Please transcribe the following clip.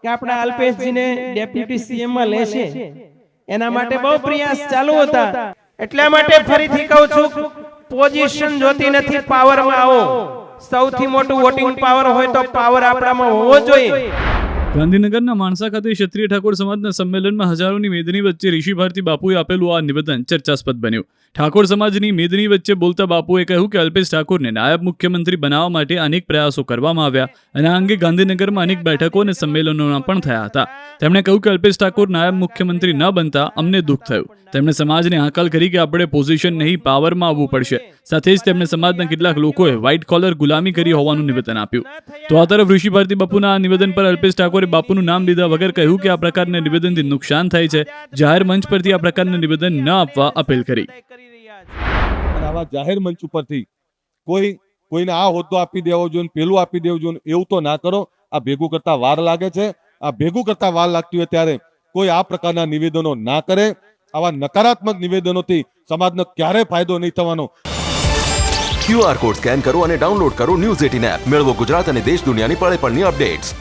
કે આપણા અલ્પેશજીને deputy CM માં લેશે, એના માટે બહુ પ્રયાસ ચાલુ હતા। એટલા માટે ફરીથી કહું છું, પોઝિશન જોતી નથી, પાવરમાં આવો। સૌથી મોટું વોટિંગ પાવર હોય તો પાવર આપણામાં હોવો જોઈએ। ગાંધીનગરના માણસા ખાતે ક્ષત્રિય ઠાકોર સમાજના સંમેલનમાં હજારોની મેદની વચ્ચે ઋષિ ભારતી બાપુએ આપેલું આ નિવેદન ચર્ચાસ્પદ બન્યું। ઠાકોર સમાજની મેદની વચ્ચે બોલતા બાપુએ કહ્યું કે અલ્પેશ ઠાકોરને નાયબ મુખ્યમંત્રી બનાવવા માટે અનેક પ્રયાસો કરવામાં આવ્યા અને આ અંગે ગાંધીનગરમાં અનેક બેઠકો અને સંમેલનોના પણ થયા હતા। તેમણે કહ્યું કે અલ્પેશ ઠાકોર નાયબ મુખ્યમંત્રી ન બનતા અમને દુઃખ થયું। તેમણે સમાજને હાકલ કરી કે આપણે પોઝિશન નહીં, પાવરમાં આવવું પડશે। સાથે જ તેમણે સમાજના કેટલાક લોકોએ વ્હાઇટ કોલર ગુલામી કરી હોવાનું નિવેદન આપ્યું। તો આ તરફ ઋષિ ભારતી બાપુના આ નિવેદન પર અલ્પેશ ઠાકોરે બાપુનું નામ લીધા વગર કહ્યું કે આ પ્રકારના નિવેદનથી નુકસાન થાય છે। જાહેર મંચ પરથી આ પ્રકારના નિવેદન ન આપવા અપીલ કરી। આવા જાહેર મંચ ઉપરથી કોઈને આ હોદ્દો આપી દેવો જોઈએ, પેલું આપી દેવું જોઈએ, એવું તો ના કરો। આ ભેગું કરતા વાર લાગે છે। આ ભેગું કરતા વાર લાગતી હોય ત્યારે કોઈ આ પ્રકારના નિવેદનો ના કરે। આવા નકારાત્મક નિવેદનોથી સમાજનો ક્યારેય ફાયદો નહીં થવાનો। QR કોડ સ્કેન કરો અને ડાઉનલોડ કરો News 18 એપ। મેળવો ગુજરાત અને દેશ દુનિયાની પળે પળની અપડેટ્સ।